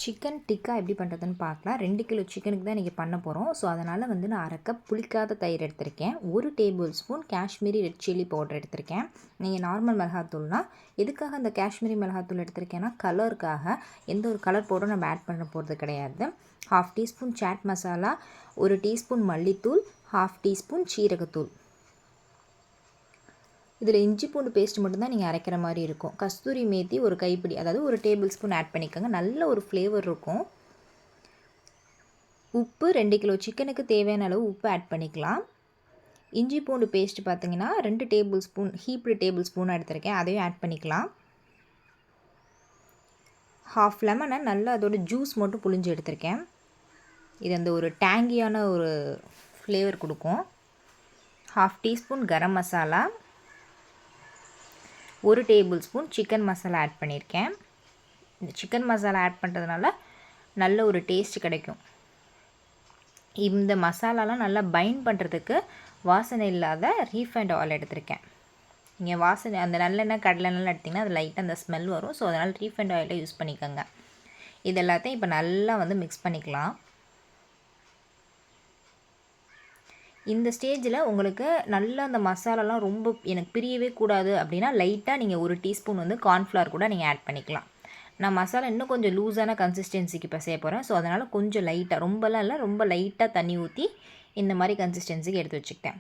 Chicken tikka எப்படி பண்ணுறதுன்னு பார்க்கலாம். 2 கிலோ சிக்கனுக்கு தான் இன்றைக்கி பண்ண போகிறோம். ஸோ அதனால் வந்து நான் அரை கப் புளிக்காத தயிர் எடுத்திருக்கேன். 1 table spoon Kashmiri red chilli powder எடுத்திருக்கேன். நீங்கள் நார்மல் மிளகாத்தூள்னா எதுக்காக அந்த காஷ்மீரி மிளகாத்தூள் எடுத்திருக்கேன்னா கலருக்காக. எந்த ஒரு கலர் பவுடரும் நம்ம ஆட் பண்ண போகிறது கிடையாது. 1/2 டீஸ்பூன் சாட் மசாலா, 1 டீஸ்பூன் மல்லித்தூள், 1/2 டீஸ்பூன் சீரகத்தூள். இதில் இஞ்சி பூண்டு பேஸ்ட் மட்டும்தான் நீங்கள் அரைக்கிற மாதிரி இருக்கும். கஸ்தூரி மேத்தி ஒரு கைப்பிடி, அதாவது 1 டேபிள் ஸ்பூன் ஆட் பண்ணிக்கோங்க. நல்ல ஒரு ஃப்ளேவர் இருக்கும். உப்பு 2 கிலோ சிக்கனுக்கு தேவையான அளவு உப்பு ஆட் பண்ணிக்கலாம். இஞ்சி பூண்டு பேஸ்ட் பார்த்திங்கன்னா 2 டேபிள் ஸ்பூன், ஹீப்டு டேபிள் ஸ்பூனாக எடுத்திருக்கேன், அதையும் ஆட் பண்ணிக்கலாம். 1/2 லெமனை நல்லா அதோட ஜூஸ் மட்டும் புழிஞ்சு எடுத்திருக்கேன். இது அந்த ஒரு டேங்கியான ஒரு ஃப்ளேவர் கொடுக்கும். 1/2 teaspoon garam masala, 1 tablespoon chicken masala add பண்ணியிருக்கேன். இந்த சிக்கன் மசாலா ஆட் பண்ணுறதுனால நல்ல ஒரு டேஸ்ட் கிடைக்கும். இந்த மசாலாலாம் நல்லா பைண்ட் பண்ணுறதுக்கு வாசனை இல்லாத ரீஃபைண்ட் ஆயில் எடுத்திருக்கேன். நீங்கள் வாசனை அந்த நல்லெண்ணெய் கடலெண்ணெய் எடுத்திங்கன்னா அது லைட்டாக அந்த ஸ்மெல் வரும். ஸோ அதனால் ரீஃபைண்ட் ஆயிலை யூஸ் பண்ணிக்கோங்க. இது எல்லாத்தையும் இப்போ நல்லா வந்து மிக்ஸ் பண்ணிக்கலாம். இந்த ஸ்டேஜில் உங்களுக்கு நல்லா அந்த மசாலாலாம் ரொம்ப எனக்கு பிரியவே கூடாது அப்படின்னா லைட்டாக நீங்கள் 1 டீஸ்பூன் வந்து கார்ன்ஃப்ளவர் கூட நீங்கள் ஆட் பண்ணிக்கலாம். நான் மசாலா இன்னும் கொஞ்சம் லூஸான கன்சிஸ்டன்சிக்கு இப்போ செய்ய போகிறேன். ஸோ அதனால் கொஞ்சம் லைட்டாக, ரொம்பலாம் இல்லை, ரொம்ப லைட்டாக தண்ணி ஊற்றி இந்த மாதிரி கன்சிஸ்டன்சிக்கு எடுத்து வச்சுக்கிட்டேன்.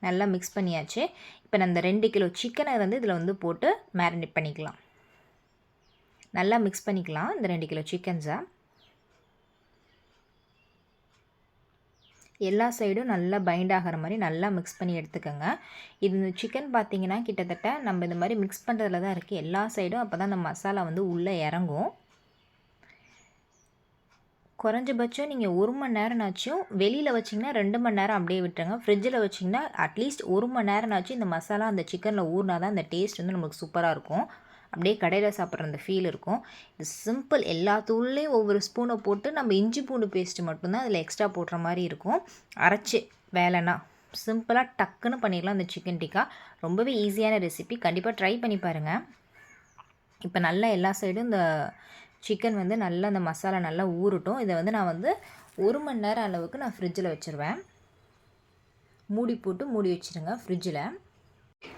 நல்லா மிக்ஸ் பண்ணியாச்சு. இப்போ நான் இந்த 2 கிலோ சிக்கனை வந்து இதில் வந்து போட்டு மேரினேட் பண்ணிக்கலாம். நல்லா மிக்ஸ் பண்ணிக்கலாம் இந்த 2 கிலோ சிக்கன்ஸை. எல்லா சைடும் நல்லா பைண்ட் ஆகிற மாதிரி நல்லா மிக்ஸ் பண்ணி எடுத்துக்கோங்க. இது சிக்கன் பார்த்திங்கன்னா கிட்டத்தட்ட நம்ம இந்த மாதிரி மிக்ஸ் பண்ணுறதுல தான் இருக்குது எல்லா சைடும். அப்போ தான் அந்த மசாலா வந்து உள்ளே இறங்கும். குறைஞ்சபட்சம் நீங்கள் 1 மணி நேரம்னாச்சும் வெளியில் வச்சிங்கன்னா 2 மணி நேரம் அப்படியே விட்டுருங்க. ஃப்ரிட்ஜில் வச்சிங்கன்னா அட்லீஸ்ட் 1 மணி நேரம்னாச்சும் இந்த மசாலா அந்த சிக்கனில் ஊறினா தான் அந்த டேஸ்ட் வந்து நமக்கு சூப்பராக இருக்கும். அப்படியே கடையில் சாப்பிட்ற அந்த ஃபீல் இருக்கும். இது சிம்பிள். எல்லா தூள்லேயும் ஒவ்வொரு ஸ்பூனை போட்டு நம்ம இஞ்சி பூண்டு பேஸ்ட்டு மட்டும்தான் அதில் எக்ஸ்ட்ரா போடுற மாதிரி இருக்கும். அரைச்சி வேலைனா சிம்பிளாக டக்குன்னு பண்ணிடலாம் இந்த சிக்கன் டிக்கா. ரொம்பவே ஈஸியான ரெசிபி, கண்டிப்பாக ட்ரை பண்ணி பாருங்கள். இப்போ நல்லா எல்லா சைடும் இந்த சிக்கன் வந்து நல்லா அந்த மசாலா நல்லா ஊறட்டும். இதை வந்து நான் வந்து 1 மணி நேரம் அளவுக்கு நான் ஃப்ரிட்ஜில் வச்சுருவேன். மூடி போட்டு மூடி வச்சுருங்க ஃப்ரிட்ஜில்.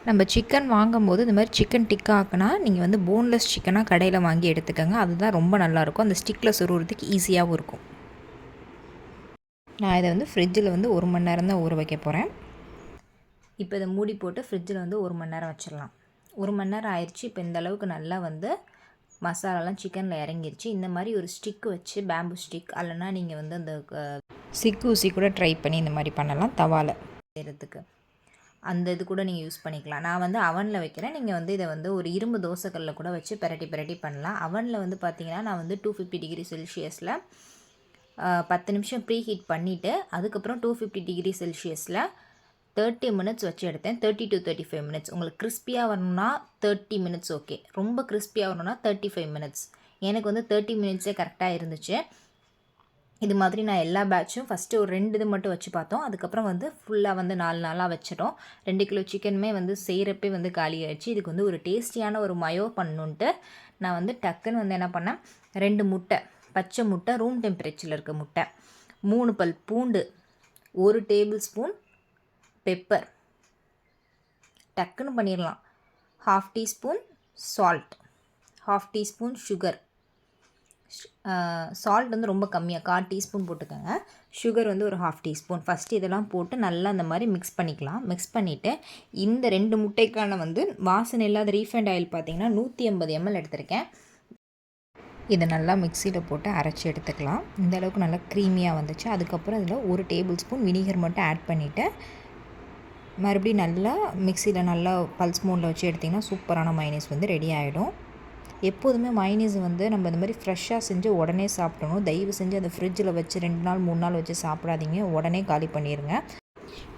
நம்ம சிக்கன் வாங்கும்போது இந்த மாதிரி சிக்கன் டிக்கா ஆக்குனா நீங்கள் வந்து போன்லெஸ் சிக்கனாக கடையில் வாங்கி எடுத்துக்கோங்க. அதுதான் ரொம்ப நல்லாயிருக்கும். அந்த ஸ்டிக்கில் சொருகிறதுக்கு ஈஸியாகவும் இருக்கும். நான் இதை வந்து ஃப்ரிட்ஜில் வந்து 1 மணி நேரம் தான் ஊற வைக்க போகிறேன். இப்போ இதை மூடி போட்டு ஃப்ரிட்ஜில் வந்து 1 மணி நேரம் வச்சிடலாம். 1 மணி நேரம் ஆயிடுச்சு. இப்போ இந்த அளவுக்கு நல்லா வந்து மசாலாலாம் சிக்கனில் இறங்கிருச்சு. இந்த மாதிரி ஒரு ஸ்டிக் வச்சு, பேம்பு ஸ்டிக் அல்லனா நீங்கள் வந்து அந்த சிக்கு ஊசி கூட ட்ரை பண்ணி இந்த மாதிரி பண்ணலாம். தவாவில் செய்கிறதுக்கு அந்த இது கூட நீங்கள் யூஸ் பண்ணிக்கலாம். நான் வந்து அவனில் வைக்கிறேன். நீங்கள் வந்து இதை வந்து ஒரு இரும்பு தோசைக்கல்லில் கூட வச்சு பிரட்டி பண்ணலாம். அவனில் வந்து பார்த்திங்கன்னா நான் வந்து 250 டிகிரி செல்சியஸில் 10 நிமிஷம் ப்ரீ ஹீட் பண்ணிவிட்டு அதுக்கப்புறம் 250 டிகிரி செல்சியஸில் 30 மினிட்ஸ் வச்சு எடுத்தேன். 30 to 35 மினிட்ஸ். உங்களுக்கு கிறிஸ்பியாக வரணும்னா 30 மினிட்ஸ் ஓகே. ரொம்ப கிறிஸ்பியாக வரணும்னா 35 மினிட்ஸ். எனக்கு வந்து 30 மினிட்ஸே கரெக்டாக இருந்துச்சு. இது மாதிரி நான் எல்லா பேட்சும் ஃபஸ்ட்டு ஒரு 2 இது மட்டும் வச்சு பார்த்தோம். அதுக்கப்புறம் வந்து ஃபுல்லாக வந்து 4 நாளாக வச்சிட்டோம். 2 கிலோ சிக்கனுமே வந்து செய்கிறப்பே வந்து காலி ஆகிடுச்சு. இதுக்கு வந்து ஒரு டேஸ்டியான ஒரு மயோ பண்ணணுன்ட்டு நான் வந்து டக்குன்னு வந்து என்ன பண்ணேன், 2 முட்டை, பச்சை முட்டை, ரூம் டெம்பரேச்சரில் இருக்க முட்டை, 3 பல் பூண்டு, 1 டேபிள் ஸ்பூன் பெப்பர், டக்குன்னு பண்ணிடலாம். 1/2 teaspoon salt, 1/2 teaspoon sugar. Salt வந்து ரொம்ப கம்மியாக 1/4 டீஸ்பூன் போட்டுக்கோங்க. சுகர் வந்து ஒரு 1/2 டீஸ்பூன். ஃபஸ்ட்டு இதெல்லாம் போட்டு நல்லா அந்த மாதிரி மிக்ஸ் பண்ணிக்கலாம். மிக்ஸ் பண்ணிவிட்டு இந்த 2 முட்டைக்கான வந்து வாசனை இல்லாத ரீஃபைண்ட் ஆயில் பார்த்திங்கன்னா 150 ml எடுத்திருக்கேன். இதை நல்லா மிக்சியில் போட்டு அரைச்சி எடுத்துக்கலாம். இந்த அளவுக்கு நல்லா க்ரீமியாக வந்துச்சு. அதுக்கப்புறம் இதில் 1 டேபிள் ஸ்பூன் வினிகர் மட்டும் ஆட் பண்ணிவிட்டு மறுபடியும் நல்லா மிக்சியில் நல்லா பல்ஸ் மோடில் வச்சு எடுத்திங்கன்னா சூப்பரான மைனஸ் வந்து ரெடி ஆகிடும். எப்போதுமே மைனீஸ் வந்து நம்ம இந்த மாதிரி ஃப்ரெஷ்ஷாக செஞ்சு உடனே சாப்பிடணும். தயவு செஞ்சு அந்த ஃப்ரிட்ஜில் வச்சு 2 நாள் 3 நாள் வச்சு சாப்பிடாதீங்க. உடனே காலி பண்ணிடுங்க.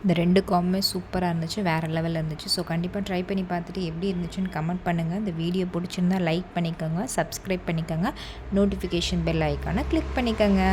இந்த 2 காம்புமே சூப்பராக இருந்துச்சு, வேறு லெவலில் இருந்துச்சு. ஸோ கண்டிப்பாக ட்ரை பண்ணி பார்த்துட்டு எப்படி இருந்துச்சுன்னு கமெண்ட் பண்ணுங்கள். இந்த வீடியோ பிடிச்சிருந்தால் லைக் பண்ணிக்கோங்க, சப்ஸ்கிரைப் பண்ணிக்கோங்க, நோட்டிஃபிகேஷன் பெல் ஐக்கானை கிளிக் பண்ணிக்கோங்க.